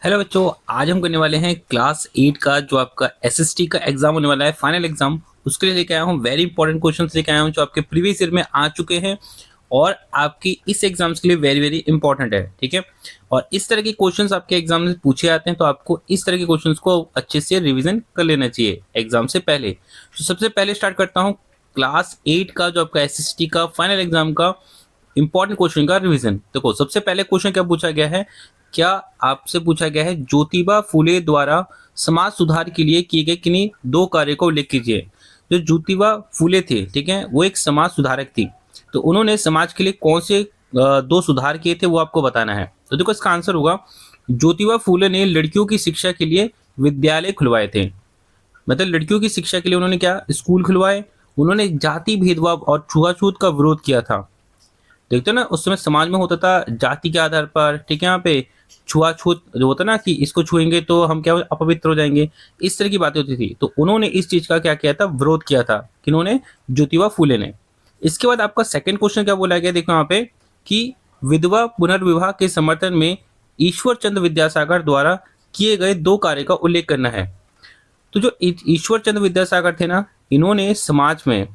Hello बच्चों, आज हम करने वाले हैं क्लास 8 का जो आपका एसएसटी का एग्जाम होने वाला है, फाइनल एग्जाम। उसके लिए लेके आया हूँ वेरी इंपॉर्टेंट क्वेश्चंस लेके आया हूँ जो आपके प्रीवियस ईयर में आ चुके हैं और आपकी इस एग्जाम्स के लिए वेरी वेरी इंपॉर्टेंट है। ठीक है, और इस तरह के क्वेश्चंस आपके एग्जाम में पूछे जाते हैं, तो आपको इस तरह के क्वेश्चंस को अच्छे से रिविजन कर लेना चाहिए एग्जाम से पहले। तो सबसे पहले स्टार्ट करता हूँ क्लास 8 का जो आपका एसएसटी का फाइनल एग्जाम का इंपॉर्टेंट क्वेश्चन का रिवीजन। देखो, सबसे पहले क्वेश्चन क्या पूछा गया है, क्या आपसे पूछा गया है ज्योतिबा फुले द्वारा समाज सुधार के लिए किए गए किन्हीं दो कार्य को उल्लेख कीजिए। जो ज्योतिबा फुले थे, ठीक है, वो एक समाज सुधारक थी, तो उन्होंने समाज के लिए कौन से दो सुधार किए थे वो आपको बताना है। तो देखो, इसका आंसर होगा ज्योतिबा फुले ने लड़कियों की शिक्षा के लिए विद्यालय खुलवाए थे। मतलब लड़कियों की शिक्षा के लिए उन्होंने क्या स्कूल खुलवाए। उन्होंने जाति भेदभाव और छुआछूत का विरोध किया था। देखते हो ना, उस समय समाज में होता था जाति के आधार पर, ठीक है, यहाँ पे छुआछूत जो होता ना कि इसको छुएंगे तो हम क्या अपवित्र हो जाएंगे, इस तरह की बातें होती थी। तो उन्होंने इस चीज का क्या किया था, विरोध किया था। किन्होंने? ज्योतिबा फूले ने। इसके बाद आपका सेकंड क्वेश्चन क्या बोला गया, देखो यहाँ पे कि विधवा पुनर्विवाह के समर्थन में ईश्वर चंद्र विद्यासागर द्वारा किए गए दो कार्य का उल्लेख करना है। तो जो ईश्वर चंद्र विद्यासागर थे ना, इन्होंने समाज में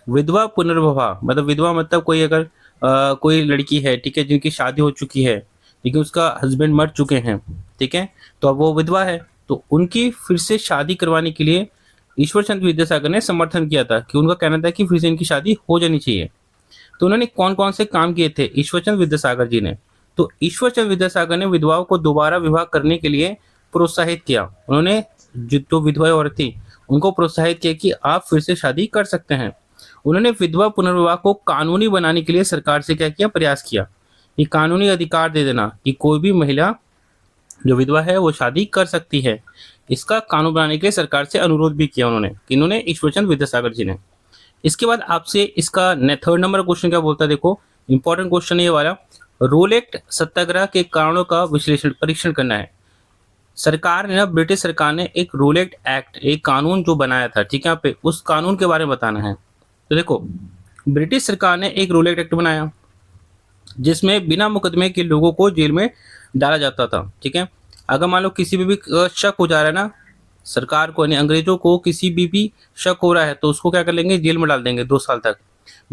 विधवा पुनर्विवाह, मतलब विधवा मतलब कोई अगर कोई लड़की है, ठीक है, जिनकी शादी हो चुकी है लेकिन उसका हस्बैंड मर चुके हैं, ठीक है, तो अब वो विधवा है, तो उनकी फिर से शादी करवाने के लिए ईश्वर चंद्र विद्यासागर ने समर्थन किया था कि उनका कहना था कि फिर से इनकी शादी हो जानी चाहिए। तो उन्होंने कौन कौन से काम किए थे ईश्वर चंद्र विद्यासागर जी ने? तो ईश्वर चंद्र विद्यासागर ने विधवाओं को दोबारा विवाह करने के लिए प्रोत्साहित किया। उन्होंने जो विधवा औरत थी उनको प्रोत्साहित किया कि आप फिर से शादी कर सकते हैं। उन्होंने विधवा पुनर्विवाह को कानूनी बनाने के लिए सरकार से क्या किया, प्रयास किया। ये कानूनी अधिकार दे देना कि कोई भी महिला जो विधवा है वो शादी कर सकती है, इसका कानून बनाने के लिए सरकार से अनुरोध भी किया उन्होंने। इन्होंने ईश्वरचंद विद्यासागर जी ने। इसके बाद आपसे इसका थर्ड नंबर क्वेश्चन क्या बोलता है, देखो इंपॉर्टेंट क्वेश्चन है ये वाला। रोल एक्ट सत्याग्रह के कारणों का विश्लेषण परीक्षण करना है। सरकार ने ना, ब्रिटिश सरकार ने एक रोल एक्ट एक कानून जो बनाया था, ठीक है, यहाँ पे उस कानून के बारे में बताना है। तो देखो, ब्रिटिश सरकार ने एक रोल एक्ट बनाया जिसमें बिना मुकदमे के लोगों को जेल में डाला जाता था। ठीक है, अगर मान लो किसी भी शक हो जा रहा है ना, सरकार को यानी अंग्रेजों को किसी भी शक हो रहा है तो उसको क्या कर लेंगे, जेल में डाल देंगे 2 साल तक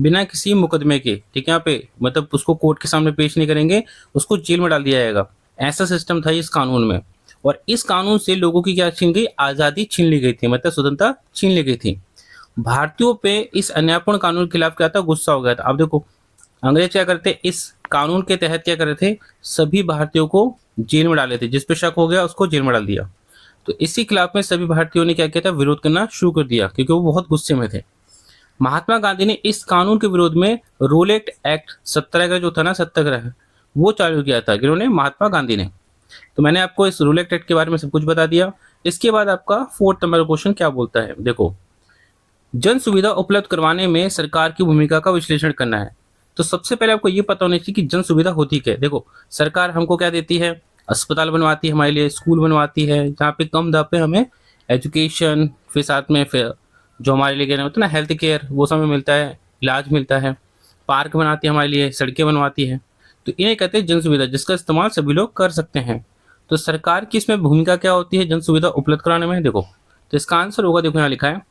बिना किसी मुकदमे के। ठीक है, यहाँ पे मतलब उसको कोर्ट के सामने पेश नहीं करेंगे, उसको जेल में डाल दिया जाएगा। ऐसा सिस्टम था इस कानून में। और इस कानून से लोगों की क्या छीन गई, आज़ादी छीन ली गई थी, मतलब स्वतंत्रता छीन ली गई थी। भारतीयों पे इस अन्यायपूर्ण कानून के खिलाफ क्या था, गुस्सा हो गया था। अब देखो, अंग्रेज क्या करते, इस कानून के तहत क्या कर रहे थे, सभी भारतीयों को जेल में डाले थे। जिस पे शक हो गया उसको जेल में डाल दिया। तो इसी खिलाफ में सभी भारतीयों ने क्या किया था, विरोध करना शुरू कर दिया, क्योंकि वो बहुत गुस्से में थे। महात्मा गांधी ने इस कानून के विरोध में रोलेट एक्ट सत्याग्रह जो था ना, सत्याग्रह, वो चालू किया था। किन्होंने? महात्मा गांधी ने। तो मैंने आपको इस रोलेट एक्ट के बारे में सब कुछ बता दिया। इसके बाद आपका फोर्थ नंबर क्वेश्चन क्या बोलता है, देखो, जन सुविधा उपलब्ध करवाने में सरकार की भूमिका का विश्लेषण करना है। तो सबसे पहले आपको ये पता होना चाहिए कि जन सुविधा होती क्या है। देखो, सरकार हमको क्या देती है, अस्पताल बनवाती है हमारे लिए, स्कूल बनवाती है जहाँ पे कम दाम पे हमें एजुकेशन, फिर साथ में फिर जो हमारे लिए होता है ना हेल्थ केयर, वो सब हमें मिलता है, इलाज मिलता है। पार्क बनाती है हमारे लिए, सड़कें बनवाती है। तो इन्हें कहते हैं जन सुविधा, जिसका इस्तेमाल सभी लोग कर सकते हैं। तो सरकार की इसमें भूमिका क्या होती है जन सुविधा उपलब्ध कराने में? देखो, तो इसका आंसर होगा, देखो यहाँ लिखा है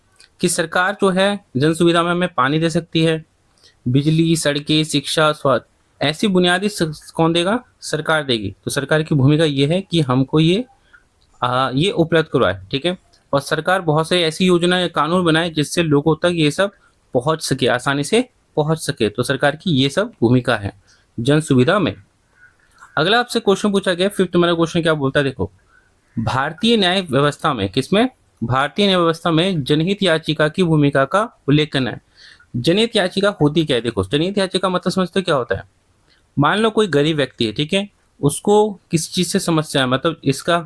कि सरकार जो है जन सुविधा में हमें पानी दे सकती है, बिजली, सड़कें, शिक्षा, स्वास्थ्य, ऐसी बुनियादी कौन देगा, सरकार देगी। तो सरकार की भूमिका ये है कि हमको ये उपलब्ध करवाए। ठीक है, और सरकार बहुत से ऐसी योजना या कानून बनाए जिससे लोगों तक ये सब पहुंच सके, आसानी से पहुंच सके। तो सरकार की ये सब भूमिका है जन सुविधा में। अगला आपसे क्वेश्चन पूछा गया, फिफ्थ नंबर क्वेश्चन क्या बोलता है, देखो, भारतीय न्याय व्यवस्था में, किसमें, भारतीय न्याय व्यवस्था में जनहित याचिका की भूमिका का उल्लेख करना है। जनहित याचिका होती क्या है? देखो, जनहित याचिका मतलब समझते हो क्या होता है? मान लो कोई गरीब व्यक्ति है, ठीक है, उसको किसी चीज से समस्या है, मतलब इसका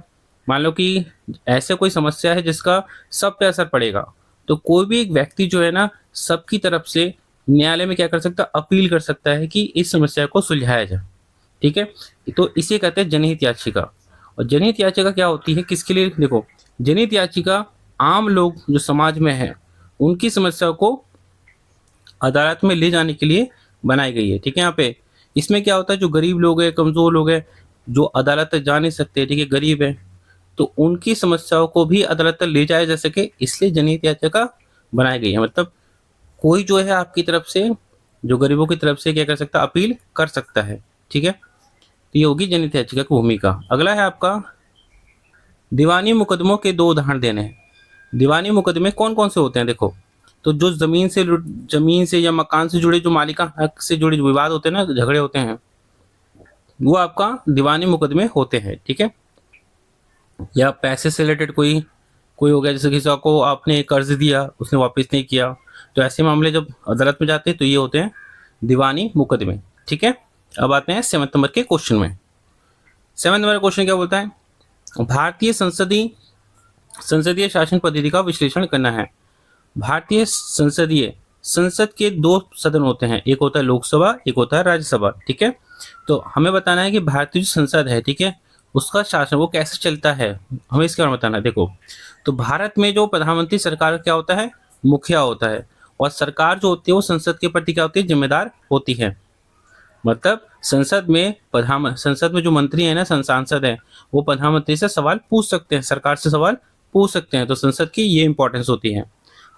मान लो कि ऐसे कोई समस्या है जिसका सब पे असर पड़ेगा, तो कोई भी एक व्यक्ति जो है ना, सबकी तरफ से न्यायालय में क्या कर सकता है, अपील कर सकता है कि इस समस्या को सुलझाया जाए। ठीक है, तो इसे कहते हैं जनहित याचिका। और जनहित याचिका क्या होती है, किसके लिए? देखो, जनहित याचिका आम लोग जो समाज में है उनकी समस्या को अदालत में ले जाने के लिए बनाई गई है। ठीक है, यहाँ पे इसमें क्या होता है, जो गरीब लोग हैं, कमजोर लोग हैं, जो अदालत तक जा नहीं सकते, ठीक है, गरीब है, तो उनकी समस्याओं को भी अदालत तक ले जाया जा सके, इसलिए जनहित याचिका बनाई गई है। मतलब कोई जो है आपकी तरफ से, जो गरीबों की तरफ से क्या कर सकता है, अपील कर सकता है, ठीक है। तो ये होगी जनहित याचिका की भूमिका। अगला है आपका दीवानी मुकदमों के 2 उदाहरण देने हैं। दीवानी मुकदमे कौन कौन से होते हैं, देखो, तो जो जमीन से या मकान से जुड़े, जो मालिका हक से जुड़े जो विवाद होते हैं ना, झगड़े होते हैं, वो आपका दीवानी मुकदमे होते हैं, ठीक है। या पैसे से रिलेटेड कोई कोई हो गया, जैसे किसी को आपने कर्ज दिया, उसने वापस नहीं किया, तो ऐसे मामले जब अदालत में जाते हैं तो ये होते हैं दीवानी मुकदमे, ठीक है। अब आते हैं 7 नंबर के क्वेश्चन में। 7 नंबर क्वेश्चन क्या बोलता है, भारतीय संसदीय शासन पद्धति का विश्लेषण करना है। भारतीय संसद के 2 सदन होते हैं, एक होता है लोकसभा, एक होता है राज्यसभा, ठीक है। तो हमें बताना है कि भारतीय जो संसद है, ठीक है, उसका शासन वो कैसे चलता है, हमें इसके बारे में बताना है। देखो, तो भारत में जो प्रधानमंत्री सरकार क्या होता है, मुखिया होता है, और सरकार जो होती है वो संसद के प्रति क्या होती है, जिम्मेदार होती है। मतलब संसद में जो मंत्री है ना, सांसद है, वो प्रधानमंत्री से सवाल पूछ सकते हैं, सरकार से सवाल पूछ सकते हैं, तो संसद की ये इंपॉर्टेंस होती है।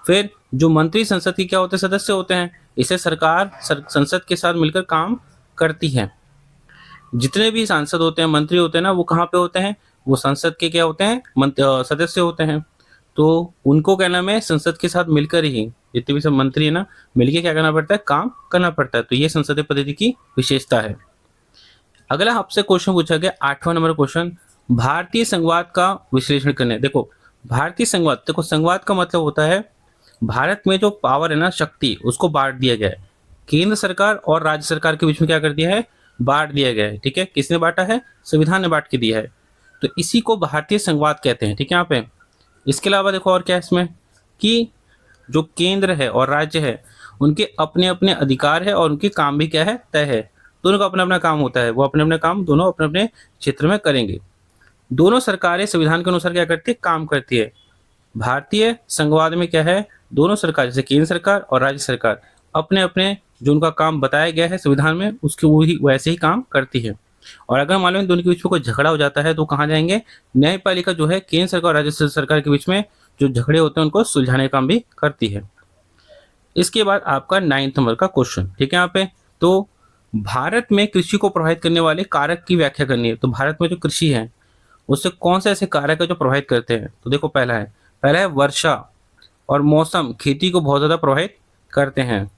फिर जो मंत्री संसद के क्या होते हैं, सदस्य होते हैं, इसे सरकार संसद के साथ मिलकर काम करती है। जितने भी सांसद होते हैं, मंत्री होते हैं ना, वो कहाँ पे होते हैं, वो संसद के क्या होते हैं, सदस्य होते हैं। तो उनको क्या नाम है, संसद के साथ मिलकर ही जितने भी सब मंत्री है ना, मिलकर क्या करना पड़ता है, काम करना पड़ता है। तो ये संसदीय पद्धति की विशेषता है। अगला आपसे क्वेश्चन पूछा गया 8वां नंबर क्वेश्चन, भारतीय संघवाद का विश्लेषण करने। देखो, भारतीय संघवाद, देखो संघवाद का मतलब होता है भारत में जो पावर है ना, शक्ति, उसको बांट दिया गया है। केंद्र सरकार और राज्य सरकार के बीच में क्या कर दिया है, बांट दिया गया है, ठीक है। किसने बांटा है, संविधान ने बांट के दिया है। तो इसी को भारतीय संघवाद कहते हैं, ठीक है। यहाँ पे इसके अलावा देखो और क्या है इसमें, कि जो केंद्र है और राज्य है, उनके अपने अपने अधिकार है और उनके काम भी क्या है, तय है। दोनों का अपना अपना काम होता है, वो अपने अपने काम दोनों अपने अपने क्षेत्र में करेंगे। दोनों सरकारें संविधान के अनुसार क्या करती है, काम करती है। भारतीय संघवाद में क्या है, दोनों सरकार, जैसे केंद्र सरकार और राज्य सरकार, अपने अपने जो उनका काम बताया गया है संविधान में, उसके वही वैसे ही काम करती है। और अगर मान लो इन दोनों के बीच में कोई झगड़ा हो जाता है तो कहाँ जाएंगे, न्यायपालिका जो है केंद्र सरकार और राज्य सरकार के बीच में जो झगड़े होते हैं उनको सुलझाने का काम भी करती है। इसके बाद आपका 9 नंबर का क्वेश्चन, ठीक है। यहाँ पे तो भारत में कृषि को प्रभावित करने वाले कारक की व्याख्या करनी है। तो भारत में जो कृषि है उससे कौन से ऐसे कारक है जो प्रभावित करते हैं, तो देखो पहला है वर्षा और मौसम खेती को बहुत ज़्यादा प्रभावित करते हैं।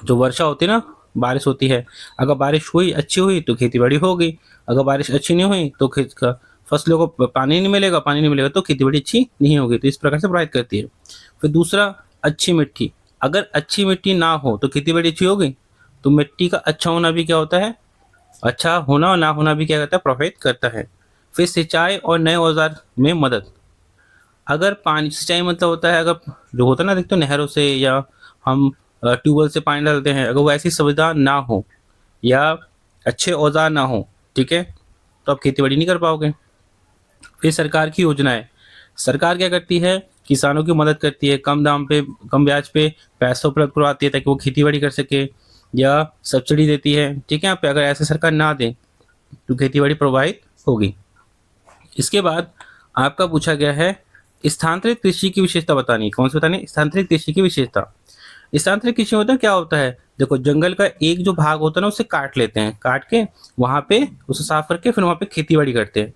जो वर्षा होती है ना, बारिश होती है, अगर बारिश हुई, अच्छी हुई, तो खेती बाड़ी होगी। अगर बारिश अच्छी नहीं हुई तो फसलों को पानी नहीं मिलेगा तो खेती बाड़ी अच्छी नहीं होगी। तो इस प्रकार से प्रभावित करती है। फिर दूसरा, अच्छी मिट्टी, अगर अच्छी मिट्टी ना हो तो खेती बाड़ी अच्छी होगी। तो मिट्टी का अच्छा होना भी क्या होता है, अच्छा होना और ना होना भी क्या करता है, प्रभावित करता है। फिर सिंचाई और नए औजार में मदद, अगर पानी, सिंचाई मतलब होता है अगर जो होता है ना, देखते हो नहरों से या हम ट्यूबवेल से पानी डालते हैं, अगर वो ऐसी सुविधा ना हो या अच्छे औजार ना हो, ठीक है, तो आप खेती बाड़ी नहीं कर पाओगे। फिर सरकार की योजनाएं, सरकार क्या करती है, किसानों की मदद करती है, कम दाम पे, कम ब्याज पे पैसा उपलब्ध करवाती है ताकि वो खेती बाड़ी कर सके, या सब्सिडी देती है, ठीक है। यहाँ पे अगर ऐसे सरकार ना दे तो खेती बाड़ी प्रभावित होगी। इसके बाद आपका पूछा गया है स्थानांतरित कृषि की विशेषता बतानी। कौन सी बतानी, स्थानांतरित कृषि की विशेषता। स्थानांतरित कृषि होता है, क्या होता है, देखो जंगल का एक जो भाग होता है ना, उसे काट लेते हैं, काट के वहाँ पे उसे साफ करके फिर वहाँ पे खेती बाड़ी करते हैं,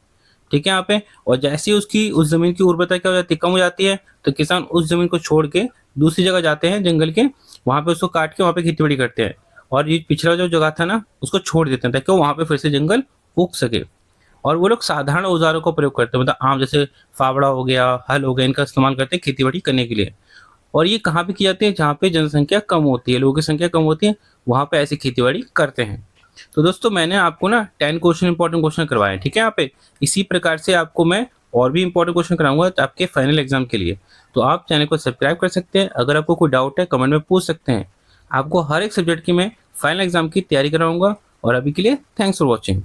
ठीक है। यहाँ पे और जैसे ही उसकी उस जमीन की उर्वरता क्या हो जाती है, कम हो जाती है, तो किसान उस जमीन को छोड़ के दूसरी जगह जाते हैं जंगल के, वहाँ पे उसको काट के वहाँ पे खेती बाड़ी करते हैं। और ये पिछला जो जगह था ना, उसको छोड़ देते हैं ताकि वो वहाँ पे फिर से जंगल उग सके। और वो लोग साधारण औजारों का प्रयोग करते हैं, मतलब आम जैसे फावड़ा हो गया, हल हो गया, इनका इस्तेमाल करते हैं खेती बाड़ी करने के लिए। और ये कहाँ पे की जाती है, जहाँ पे जनसंख्या कम होती है, लोगों की संख्या कम होती है, वहाँ पे ऐसी खेती बाड़ी करते हैं। तो दोस्तों मैंने आपको ना 10 क्वेश्चन इंपॉर्टेंट क्वेश्चन करवाए, ठीक है। यहाँ पे इसी प्रकार से आपको मैं और भी इंपॉर्टेंट क्वेश्चन कराऊंगा आपके फाइनल एग्जाम के लिए। तो आप चैनल को सब्सक्राइब कर सकते हैं। अगर आपको कोई डाउट है कमेंट में पूछ सकते हैं। आपको हर एक सब्जेक्ट की मैं फाइनल एग्जाम की तैयारी कराऊंगा। और अभी के लिए थैंक्स फॉर वॉचिंग।